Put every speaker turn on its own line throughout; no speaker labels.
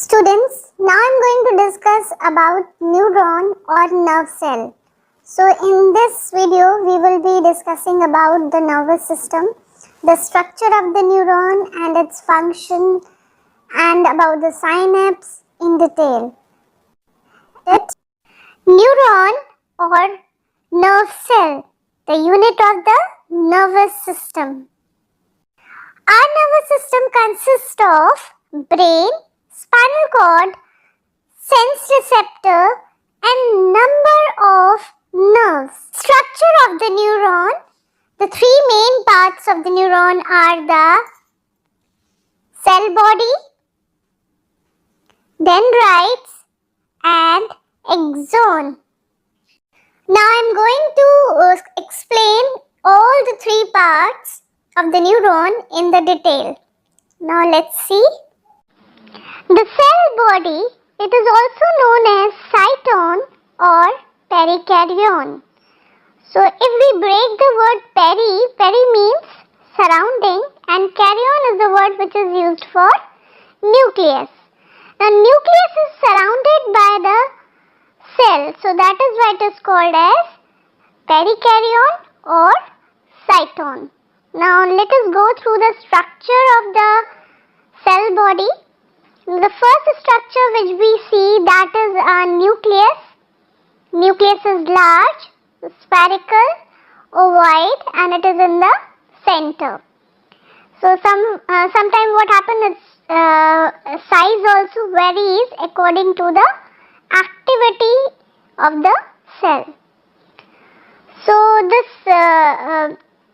Students, now I'm going to discuss about neuron or nerve cell. So in this video, we will be discussing about the nervous system, the structure of the neuron and its function, and about the synapse in detail. Neuron or nerve cell, the unit of the nervous system. Our nervous system consists of brain, spinal cord, sense receptor and number of nerves. Structure of the neuron. The three main parts of the neuron are the cell body, dendrites and axon. Now I am going to explain all the three parts of the neuron in the detail. Now let's see. The cell body, it is also known as cytosol or perikaryon. So if we break the word peri means surrounding and karyon is the word which is used for nucleus. Now nucleus is surrounded by the cell, so that is why it is called as perikaryon or cytosol. Now let us go through the structure of the cell body. The first structure which we see, that is a nucleus. Nucleus is large, spherical, ovoid and it is in the center. So sometimes what happens is size also varies according to the activity of the cell. So this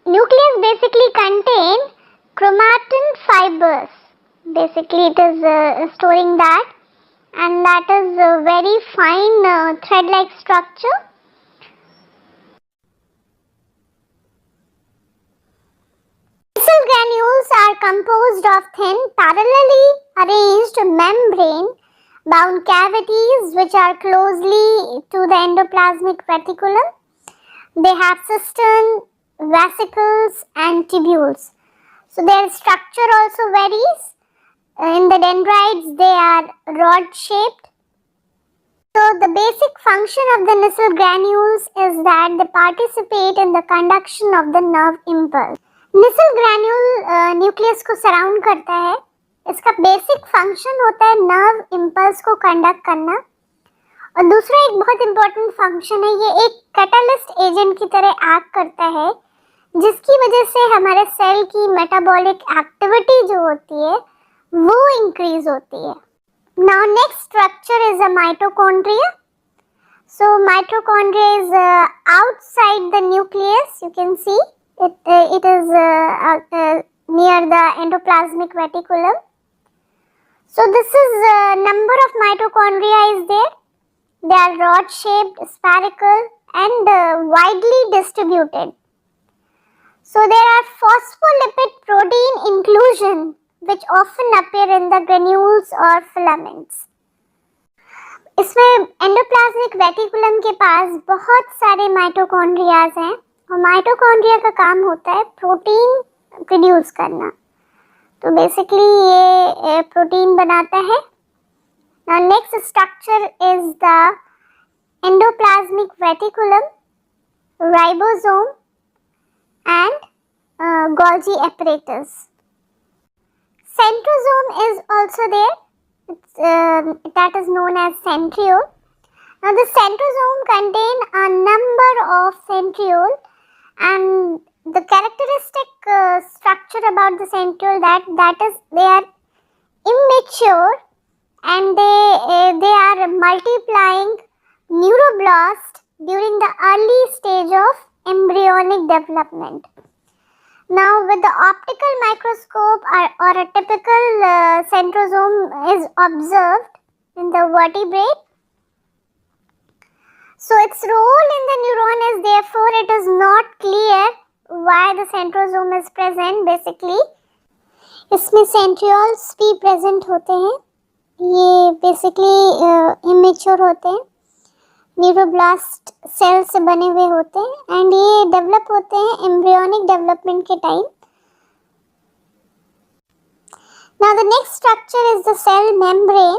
nucleus basically contains chromatin fibers. Basically it is storing that, and that is a very fine thread-like structure. Cell granules are composed of thin, parallelly arranged membrane-bound cavities which are closely to the endoplasmic reticulum. They have cistern, vesicles and tubules. So their structure also varies. In the dendrites, they are rod-shaped. So the basic function of the Nissl granules is that they participate in the conduction of the nerve impulse. Nissl granule nucleus को surround करता है. इसका basic function होता है nerve impulse को conduct करना. और दूसरा एक बहुत इम्पोर्टेंट फंक्शन है, ये एक कैटालिस्ट एजेंट की तरह एक्ट करता है, जिसकी वजह से हमारे सेल की मेटाबॉलिक एक्टिविटी जो होती है वो इंक्रीज होती है. Now next structure is a mitochondria. So mitochondria is outside the nucleus. You can see it is near the endoplasmic reticulum. So this is number of mitochondria is there. They are rod shaped, spherical and widely distributed. So there are phospholipid protein inclusion which often appear in the granules or filaments. इसमें endoplasmic reticulum के पास बहुत सारे माइटोकॉन्ड्रियाज हैं और mitochondria का काम होता है प्रोटीन प्रोड्यूस करना. तो बेसिकली ये प्रोटीन बनाता है. Now next structure is the endoplasmic reticulum, ribosome and Golgi apparatus. Centrosome is also there. That is known as centriole. Now the centrosome contain a number of centriole, and the characteristic structure about the centriole that is they are immature and they are multiplying neuroblast during the early stage of embryonic development. Now with the optical microscope or a typical centrosome is observed in the vertebrate. So its role in the neuron is therefore it is not clear why the centrosome is present. Basically इसमें centrioles भी present होते हैं. ये basically immature होते हैं, neuroblast cell से बने हुए होते हैं एंड ये डेवलप होते हैं एम्ब्रियोनिक डेवलपमेंट के time. Now the next structure is the cell membrane.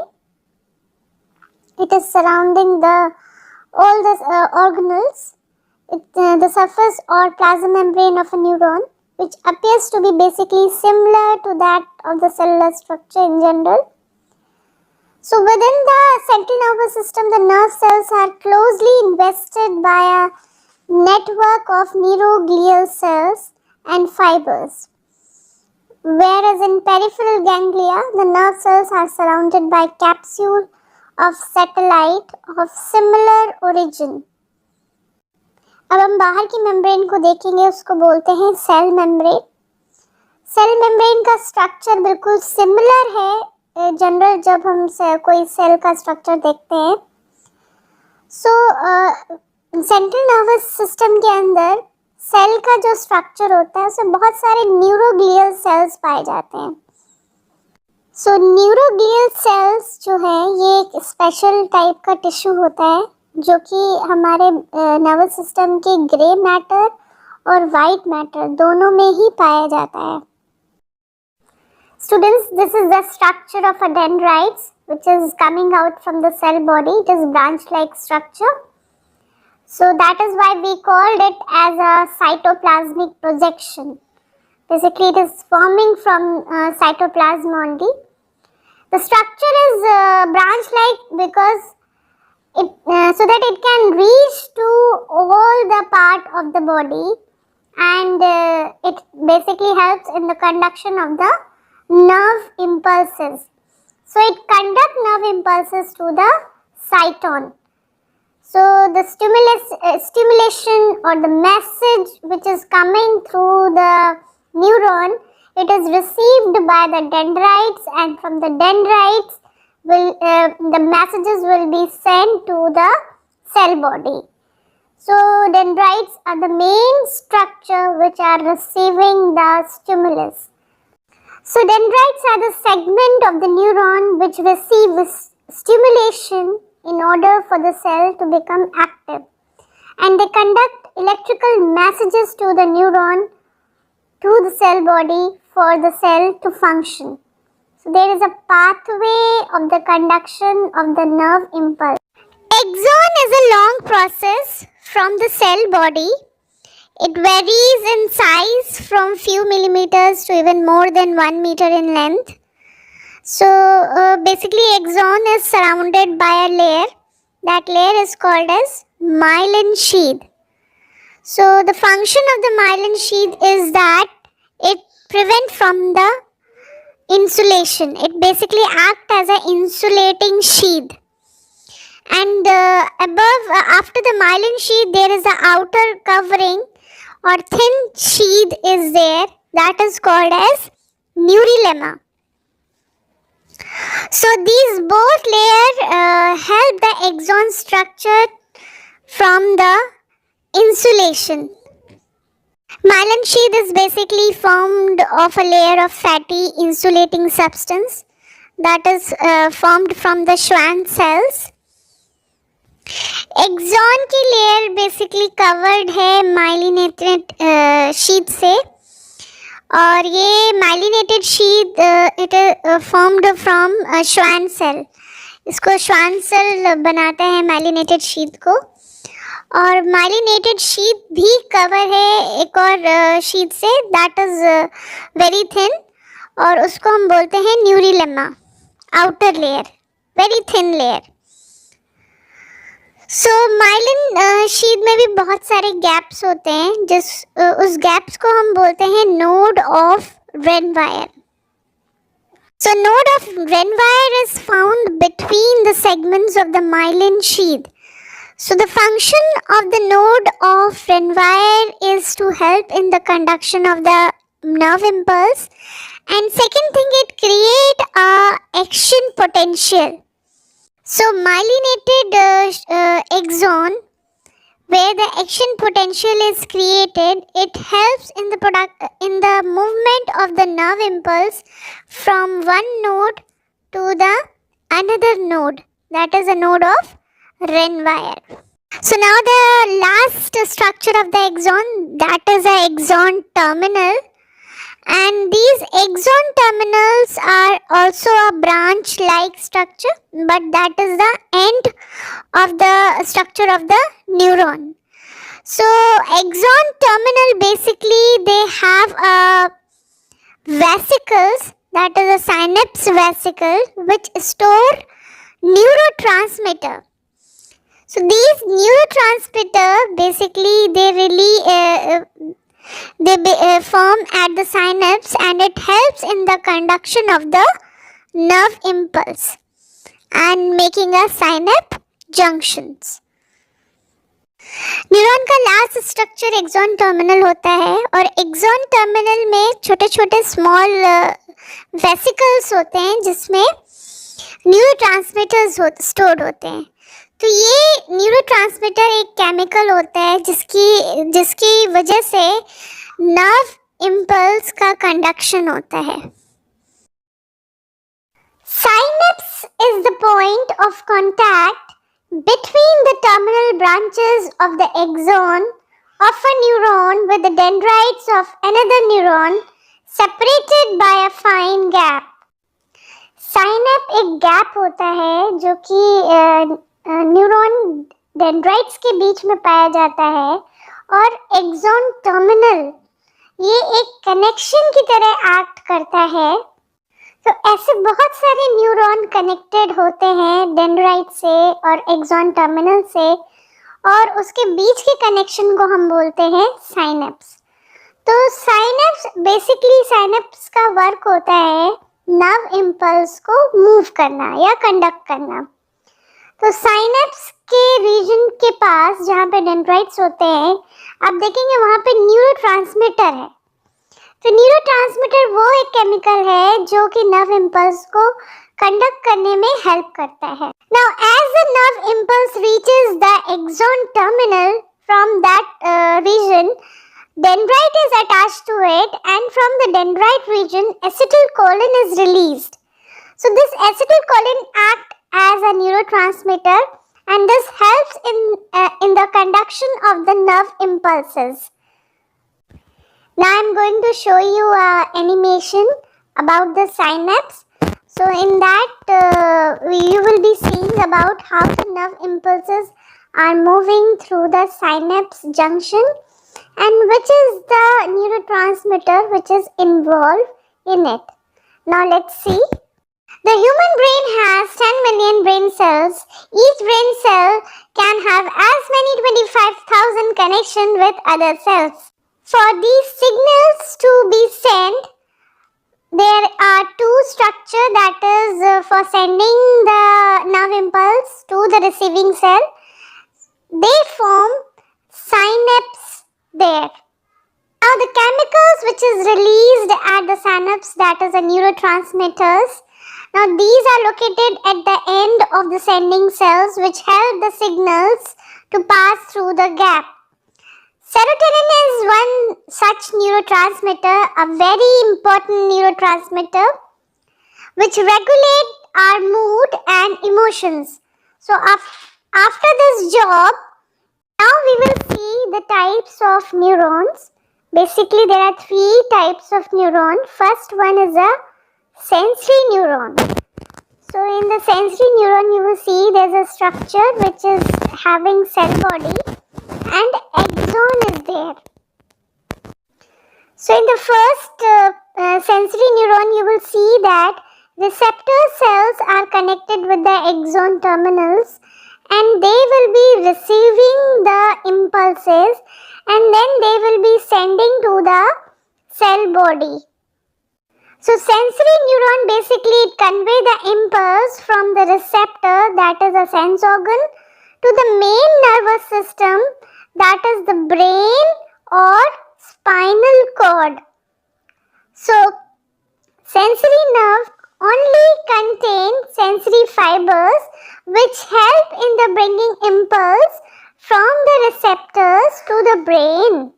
It is surrounding all the organelles. The surface or plasma membrane of a neuron, which appears to be basically similar to that of the cellular structure in general. So within the central nervous system, the nerve cells are closely invested by a network of neuroglial cells and fibers. Whereas in peripheral ganglia, the nerve cells are surrounded by capsule of satellite of similar origin. अब हम बाहर की membrane को देखेंगे, उसको बोलते हैं cell membrane. Cell membrane का स्ट्रक्चर बिल्कुल सिमिलर है जनरल जब हम कोई सेल का स्ट्रक्चर देखते हैं. सो सेंट्रल नर्वस सिस्टम के अंदर सेल का जो स्ट्रक्चर होता है उसमें बहुत सारे न्यूरोग्लियल सेल्स पाए जाते हैं. सो न्यूरोग्लियल सेल्स जो है ये एक स्पेशल टाइप का टिश्यू होता है जो कि हमारे नर्वस सिस्टम के ग्रे मैटर और वाइट मैटर दोनों में ही पाया जाता है. Students, this is the structure of a dendrites which is coming out from the cell body. It is branch-like structure. So that is why we called it as a cytoplasmic projection. Basically, it is forming from cytoplasm only. The structure is branch-like because so that it can reach to all the part of the body, and it basically helps in the conduction of the nerve impulses. So it conducts nerve impulses to the cyton. So the stimulation or the message which is coming through the neuron, it is received by the dendrites, and from the dendrites the messages will be sent to the cell body. So dendrites are the main structure which are receiving the stimulus. So dendrites are the segment of the neuron which receives stimulation in order for the cell to become active, and they conduct electrical messages to the neuron to the cell body for the cell to function. So there is a pathway of the conduction of the nerve impulse. Axon is a long process from the cell body. It varies in size from few millimeters to even more than 1 meter in length. So basically axon is surrounded by a layer. That layer is called as myelin sheath. So the function of the myelin sheath is that it prevents from the insulation. It basically acts as an insulating sheath. And after the myelin sheath, there is an outer covering or thin sheath is there, that is called as neurilemma. So these both layers help the axon structure from the insulation. Myelin sheath is basically formed of a layer of fatty insulating substance that is formed from the Schwann cells. Axon की layer basically covered है myelinated sheet से, और ये myelinated sheet it is formed from Schwann cell. इसको Schwann cell बनाते हैं myelinated sheet को, और माइलिनेटेड शीट भी कवर है एक और sheet say that is very thin, और उसको हम बोलते हैं neurilemma, outer layer, very thin layer. So myelin sheath में भी बहुत सारे गैप्स होते हैं, उस गैप्स को हम बोलते हैं node of रेनवायर. So node of रेनवायर is found between the segments of the myelin sheath. So the function of the node of Renwier is to help in the conduction of the nerve impulse, and second thing, it create a action potential. So myelinated axon, where the action potential is created, it helps in the movement of the nerve impulse from one node to the another node, that is a node of Renwier. So now the last structure of the axon, that is a axon terminal, And these axon terminals are also a branch like structure, but that is the end of the structure of the neuron. So axon terminal, basically they have a vesicles, that is a synapse vesicle, which store neurotransmitter. So these neurotransmitter, basically they really form at the synapse, and it helps in the conduction of the nerve impulse and making a synapse junctions. Neuron का last structure axon terminal होता है, और axon terminal में छोटे छोटे small vesicles होते हैं जिसमें न्यूरोट्रांसमीटर्स स्टोर्ड होते हैं. तो ये न्यूरोट्रांसमीटर एक केमिकल होता है जिसकी वजह से नर्व इम्पल्स का कंडक्शन होता है. Synapse is the point of contact between the terminal branches of the axon of a neuron with the dendrites of another neuron separated by a fine gap. साइनेप एक gap होता है जो कि neuron dendrites के बीच में पाया जाता है, और एक्सॉन टर्मिनल ये एक कनेक्शन की तरह एक्ट करता है. तो ऐसे बहुत सारे न्यूरॉन कनेक्टेड होते हैं डेंड्राइट से और एक्सॉन टर्मिनल से, और उसके बीच के कनेक्शन को हम बोलते हैं साइनेप्स. तो साइनेप्स, बेसिकली साइनेप्स का वर्क होता है नर्व इम्पल्स को मूव करना या कंडक्ट करना. तो साइनेप्स के रीजन के पास जहाँ पे डेंड्राइट्स होते हैं, आप देखेंगे वहाँ पे न्यूरोट्रांसमीटर है. तो न्यूरोट्रांसमीटर वो एक केमिकल है जो कि नर्व इम्पल्स को कंडक्ट करने में हेल्प करता है. Now as the nerve impulse reaches the axon terminal, from that region dendrite is attached to it, and from the dendrite region acetylcholine is released. So this acetylcholine acts as a neurotransmitter, and this helps in the conduction of the nerve impulses. Now I am going to show you animation about the synapse. So in that you will be seeing about how the nerve impulses are moving through the synapse junction, and which is the neurotransmitter which is involved in it. Now let's see. The human brain has 10 million brain cells. Each brain cell can have as many 25,000 connections with other cells. For these signals to be sent, there are two structures, that is for sending the nerve impulse to the receiving cell. They form synapse there. Now the chemicals which is released at the synapse, that is the neurotransmitters. Now these are located at the end of the sending cells, which help the signals to pass through the gap. Serotonin is one such neurotransmitter, a very important neurotransmitter, which regulate our mood and emotions. So after this job, now we will see the types of neurons. Basically there are three types of neuron. First one is a sensory neuron. So in the sensory neuron you will see there is a structure which is having cell body, and axon is there. So in the first sensory neuron you will see that receptor cells are connected with the axon terminals, and they will be receiving the impulses, and then they will be sending to the cell body. So sensory neuron, basically it convey the impulse from the receptor, that is a sense organ, to the main nervous system, that is the brain or spinal cord. So sensory nerve only contain sensory fibers which help in the bringing impulse from the receptors to the brain.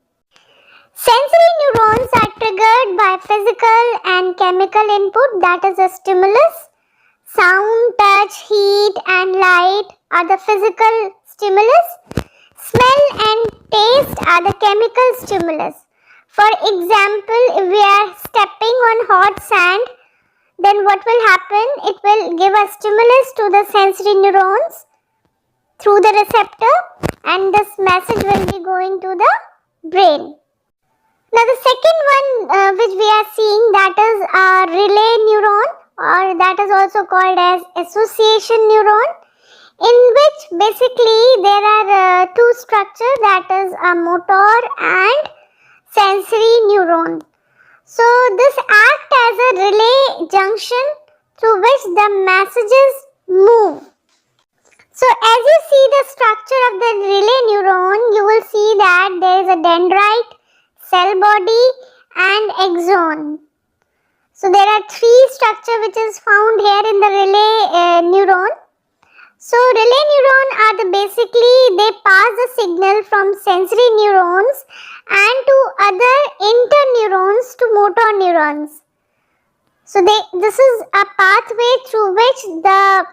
Sensory neurons are triggered by physical and chemical input, that is a stimulus. Sound, touch, heat and light are the physical stimulus. Smell and taste are the chemical stimulus. For example, if we are stepping on hot sand, then what will happen? It will give a stimulus to the sensory neurons through the receptor, and this message will be going to the brain. Now the second one which we are seeing, that is a relay neuron, or that is also called as association neuron, in which basically there are two structures, that is a motor and sensory neuron. So this acts as a relay junction through which the messages move. So as you see the structure of the relay neuron, you will see that there is a dendrite, cell body and axon. So there are three structures which is found here in the relay neuron. So relay neuron are basically they pass the signal from sensory neurons and to other interneurons to motor neurons. So this is a pathway through which the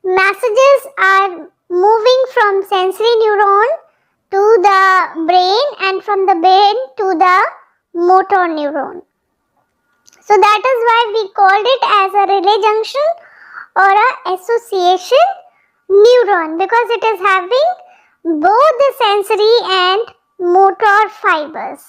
messages are moving from sensory neuron to the brain and from the brain to the motor neuron. So that is why we called it as a relay junction or a association neuron, because it is having both the sensory and motor fibers.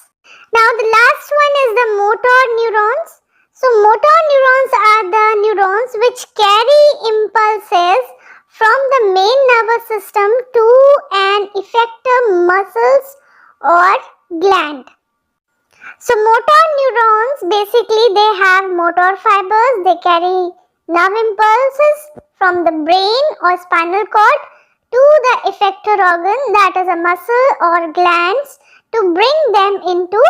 Now the last one is the motor neurons. So motor neurons are the neurons which carry impulses from the main nervous system to an effector muscles or gland. So motor neurons basically they have motor fibers, they carry nerve impulses from the brain or spinal cord to the effector organ, that is a muscle or glands, to bring them into